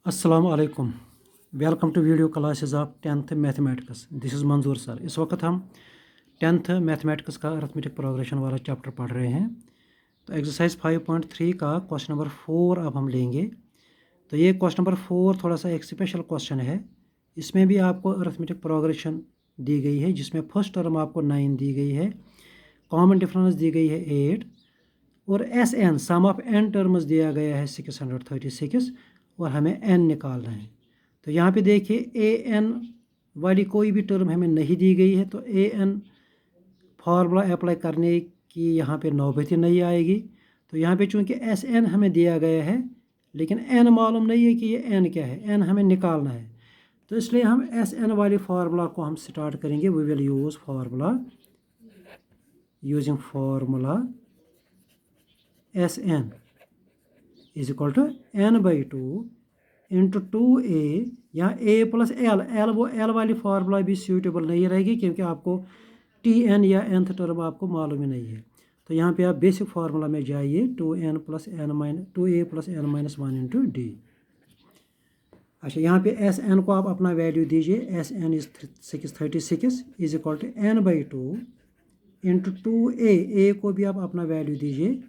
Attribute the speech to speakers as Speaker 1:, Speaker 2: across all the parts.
Speaker 1: अस्सलाम वालेकुम। Welcome to video classes of 10th mathematics. This is Manzoor sir. इस वक्त हम 10th मैथमेटिक्स का अरिथमेटिक प्रोग्रेशन वाला चैप्टर पढ़ रहे हैं। तो एक्सरसाइज 5.3 का क्वेश्चन नंबर 4 अब हम लेंगे। तो ये क्वेश्चन नंबर 4 थोड़ा सा एक स्पेशल क्वेश्चन है। इसमें भी आपको अरिथमेटिक प्रोग्रेशन दी गई है, जिसमें फर्स्ट टर्म आपको 9 दी गई है, कॉमन डिफरेंस दी गई है 8 और S N sum of N terms दिया गया है 636 और हमें एन निकालना है। तो यहाँ पे देखिए ए एन वाली कोई भी टर्म हमें नहीं दी गई है, तो ए एन फार्मूला अप्लाई करने की यहाँ पे नौबत ही नहीं आएगी। तो यहाँ पे चूँकि एस एन हमें दिया गया है, लेकिन एन मालूम नहीं है कि ये एन क्या है, एन हमें निकालना है। तो इसलिए हम एस एन वाली फार्मूला को हम स्टार्ट करेंगे। We will use formula using formula S N is equal to N by 2 into 2a, यहाँ a प्लस एल वो एल वाली फार्मूला भी सूटेबल नहीं रहेगी, क्योंकि आपको टी एन या nth टर्म आपको मालूम ही नहीं है। तो यहाँ पे आप बेसिक फार्मूला में जाइए, 2a plus N minus 1 into D. अच्छा, यहाँ पे एस एन को आप अपना वैल्यू दीजिए। S N is 636 is equal to N by 2 into 2a को भी आप अपना वैल्यू दीजिए,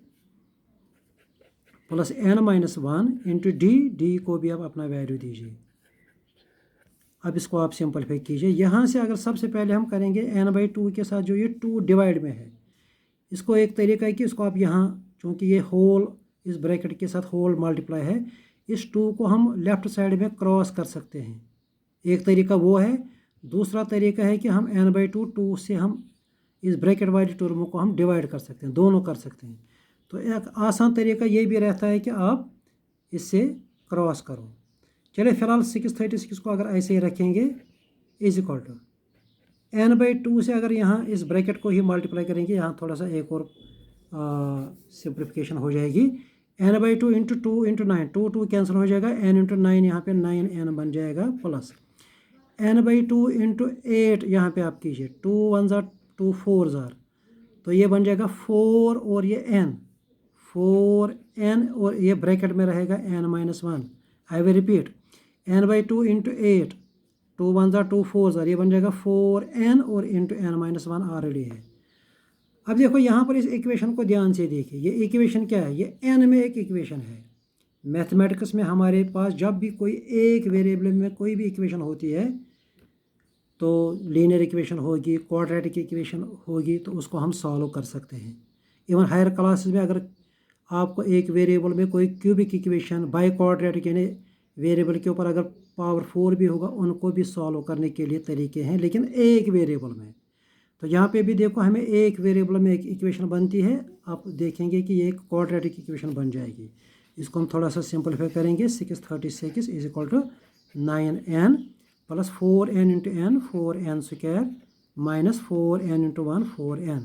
Speaker 1: plus N minus 1 into D को भी आप अपना वैल्यू दीजिए। अब इसको आप सिंपलीफाई कीजिए। यहाँ से अगर सबसे पहले हम करेंगे एन बाई 2 के साथ जो ये 2 डिवाइड में है, इसको एक तरीका है कि इसको आप यहाँ, चूँकि ये होल इस ब्रैकेट के साथ होल मल्टीप्लाई है, इस 2 को हम लेफ़्ट साइड में क्रॉस कर सकते हैं। एक तरीका वो है। दूसरा तरीका है कि हम एन बाई 2 से हम इस ब्रैकेट वाली टर्मों को हम डिवाइड कर सकते हैं, दोनों कर सकते हैं। तो एक आसान तरीका ये भी रहता है कि आप इससे क्रॉस करो। चलिए फिलहाल 636 को अगर ऐसे ही रखेंगे is equal to N by 2 से अगर यहाँ इस ब्रैकेट को ही मल्टीप्लाई करेंगे, यहाँ थोड़ा सा एक और सिंप्लीफिकेशन हो जाएगी। N by 2 into 2 into 9, 2 cancel हो जाएगा, एन इंटू 9 यहाँ पे 9n बन जाएगा, प्लस एन बाई 2 इंटू 8 यहाँ पे आप कीजिए, 2 1 ज़ार 2 4 ज़ार, तो ये बन जाएगा 4 और ये n 4n और ये ब्रैकेट में रहेगा n minus 1। I will repeat, n by 2 into 8, 2 1 ज़ार 2 4 ज़ार, ये बन जाएगा 4n और इंटू n माइनस 1 ऑलरेडी है। अब देखो यहाँ पर इस इक्वेशन को ध्यान से देखिए, ये इक्वेशन क्या है, ये n में एक इक्वेशन है। मैथमेटिक्स में हमारे पास जब भी कोई एक वेरिएबल में कोई भी इक्वेशन होती है, तो लीनियर इक्वेशन होगी, क्वाड्रेटिक इक्वेशन होगी, तो उसको हम सॉल्व कर सकते हैं। इवन हायर क्लासेस में अगर आपको एक वेरिएबल में कोई क्यूबिक इक्वेशन बाय क्वाड्रेटिक यानी वेरिएबल के ऊपर अगर पावर 4 भी होगा, उनको भी सॉल्व करने के लिए तरीके हैं, लेकिन एक वेरिएबल में। तो यहाँ पे भी देखो, हमें एक वेरिएबल में एक इक्वेशन बनती है। आप देखेंगे कि ये एक क्वाड्रेटिक इक्वेशन बन जाएगी। इसको हम थोड़ा सा सिंपलीफाई करेंगे। 636 is equal to 9n plus 4n into N 4n square minus 4n into 1 4n।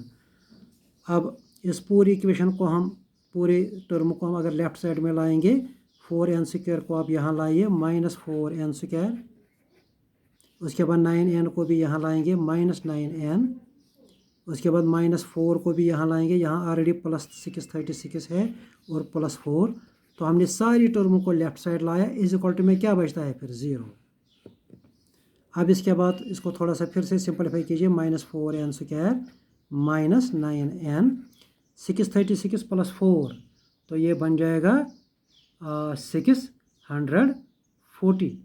Speaker 1: अब इस पूरी इक्वेशन को हम, पूरे टर्म को हम अगर लेफ़्ट साइड में लाएंगे, 4n स्क्वायर को आप यहाँ लाइए माइनस 4n स्क्वायर, उसके बाद 9n को भी यहाँ लाएंगे माइनस 9n, उसके बाद माइनस 4 को भी यहाँ लाएंगे, यहाँ ऑलरेडी प्लस 636 है और प्लस 4, तो हमने सारी टर्मों को लेफ़्ट साइड लाया। इज इक्वल टू में क्या बचता है फिर 0। अब इसके बाद इसको थोड़ा सा फिर से सिंपलीफाई कीजिए, minus 4n square minus 9n, 636 plus 4, तो ये बन जाएगा 640।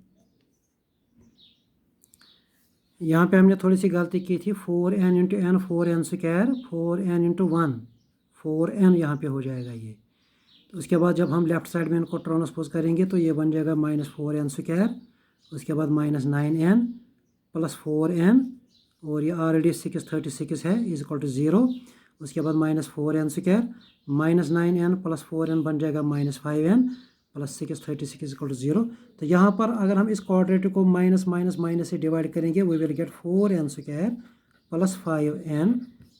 Speaker 1: यहाँ पे हमने थोड़ी सी गलती की थी, 4n into N 4n square 4n into 1 4n यहाँ पे हो जाएगा ये। तो उसके बाद जब हम लेफ़्ट साइड में इनको ट्रांसपोज करेंगे, तो ये बन जाएगा माइनस 4n स्क्वायर, उसके बाद माइनस 9n प्लस 4n और ये ऑलरेडी 636 है इज इक्वल टू 0। उसके बाद minus 4n square minus 9n plus 4n बन जाएगा minus 5n plus 636 equal to 0। तो यहाँ पर अगर हम इस क्वाड्रेटिक को माइनस माइनस माइनस से डिवाइड करेंगे, we will get 4n square plus 5n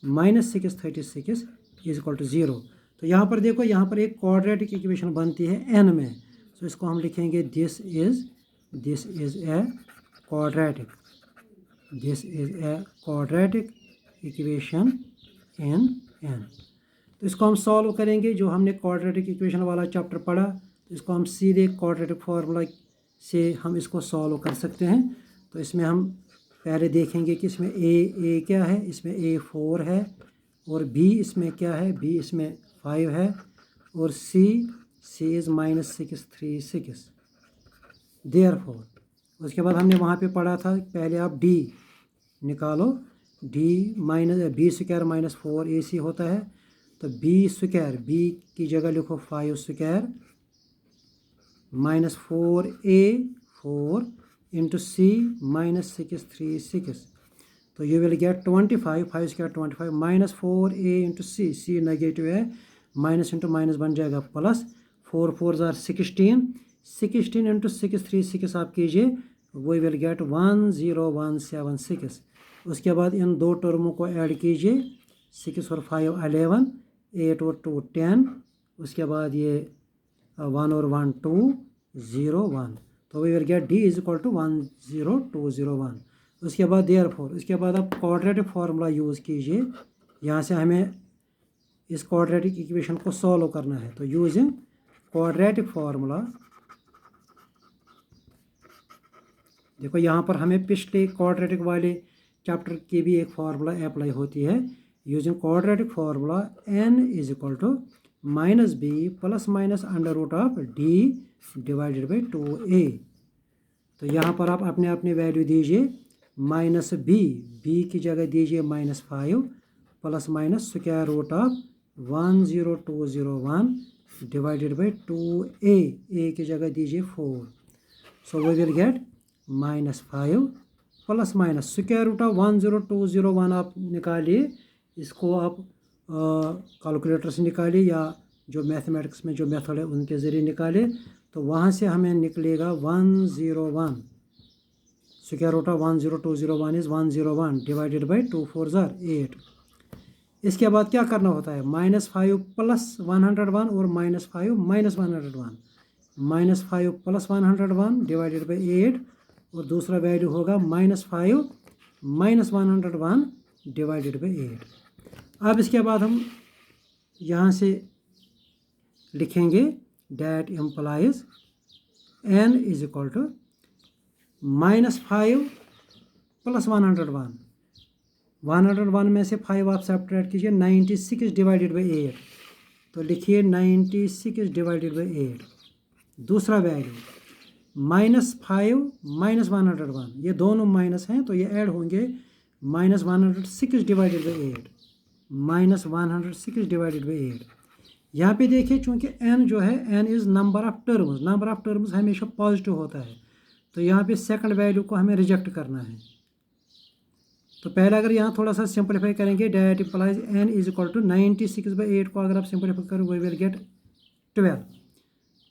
Speaker 1: minus 636 is equal to 0। तो यहाँ पर देखो, यहाँ पर एक क्वाड्रेटिक इक्वेशन बनती है n में, तो इसको हम लिखेंगे this is a quadratic, this is a quadratic equation in n। तो इसको हम सॉल्व करेंगे। जो हमने क्वाड्रेटिक इक्वेशन वाला चैप्टर पढ़ा, तो इसको हम सीधे क्वाड्रेटिक फार्मूला से हम इसको सॉल्व कर सकते हैं। तो इसमें हम पहले देखेंगे कि इसमें ए क्या है, इसमें ए 4 है, और बी इसमें क्या है, बी इसमें 5 है, और सी इज़ -6 3 6। देयरफॉर उसके बाद हमने वहाँ पे पढ़ा था, पहले आप डी निकालो, डी बी स्क्वायर -4 AC होता है। तो बी स्क्वायर, बी की जगह लिखो 5 स्क्वायर -4A 4 इंटू सी -6 3 6। तो you will get 25, 5 square 25 -4A into C negative है, माइनस इंटू माइनस बन जाएगा प्लस, 4 4 ज़ार 16 इंटू 6 3 6 आप कीजिए, वो विल गेट 10176। उसके बाद इन दो टर्मों को ऐड कीजिए, 6 और 5 11, 8 और 2 10, उसके बाद ये 1 और 1 2 0 1। तो we will get D is equal to 10201। उसके बाद देयरफॉर, उसके बाद आप क्वाड्रेटिक फार्मूला यूज़ कीजिए। यहाँ से हमें इस क्वाड्रेटिक इक्वेशन को सॉल्व करना है। तो यूजिंग क्वाड्रेटिक फार्मूला, देखो यहाँ पर हमें पिछले क्वाड्रेटिक वाले चैप्टर की भी एक फार्मूला अप्लाई होती है। Using quadratic formula n is equal to -b plus minus under root of d divided by 2a। तो यहाँ पर आप अपने अपने वैल्यू दीजिए, -b की जगह दीजिए -5 plus minus square root of 10201 divided by 2a, a की जगह दीजिए 4। So we will get -5 plus minus square root of 10201 आप निकालिए, इसको आप कैलकुलेटर से निकालिए या जो मैथमेटिक्स में जो मेथड है उनके ज़रिए निकालिए। तो वहाँ से हमें निकलेगा 101, square root of 10201 is 101 divided by 2 4 ज़ार 8। इसके बाद क्या करना होता है, -5 प्लस 101 और -5 माइनस 101, -5 प्लस 101 डिवाइडेड बाई 8, और दूसरा वैल्यू होगा -5 माइनस 101 डिवाइडेड बाई 8। अब इसके बाद हम यहाँ से लिखेंगे that implies n is equal to -5 plus 101, 101 में से 5 आप सब्ट्रैक्ट कीजिए, 96 डिवाइडेड बाई 8। तो लिखिए 96 डिवाइडेड बाई 8। दूसरा वैल्यू -5 माइनस 101, ये दोनों माइनस हैं तो ये ऐड होंगे, -106 डिवाइडेड बाई 8, -106 डिवाइडेड बाई 8। यहाँ पे देखिए चूँकि n जो है, n is number of terms हमेशा पॉजिटिव होता है। तो यहाँ पे सेकंड वैल्यू को हमें रिजेक्ट करना है। तो पहले अगर यहाँ थोड़ा सा सिंपलीफाई करेंगे, that implies n is equal to 96 by 8 को अगर आप सिंपलीफाई करो, वी विल गेट 12।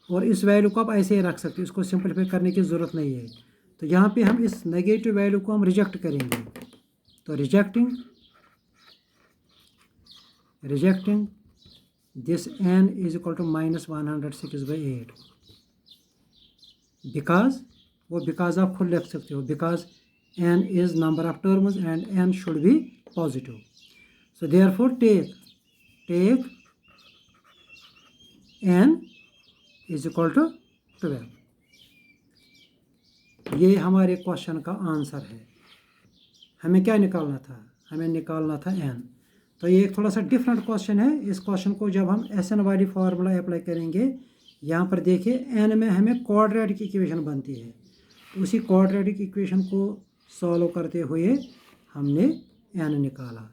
Speaker 1: और इस वैल्यू को आप ऐसे ही रख सकते हो, इसको सिंपलीफाई करने की ज़रूरत नहीं है। तो यहाँ पे हम इस नेगेटिव वैल्यू को हम रिजेक्ट करेंगे। तो rejecting this n is equal to -106 by 8, because आप खुद लिख सकते हो, because n is number of terms and n should be positive. So therefore take n is equal to 12। ये हमारे क्वेश्चन का आंसर है। हमें क्या निकालना था, हमें निकालना था n। तो ये एक थोड़ा सा डिफरेंट क्वेश्चन है। इस क्वेश्चन को जब हम SN वाली फार्मूला अप्लाई करेंगे, यहाँ पर देखिए n में हमें क्वाड्रेटिक इक्वेशन बनती है। तो उसी क्वाड्रेटिक इक्वेशन को सॉल्व करते हुए हमने n निकाला।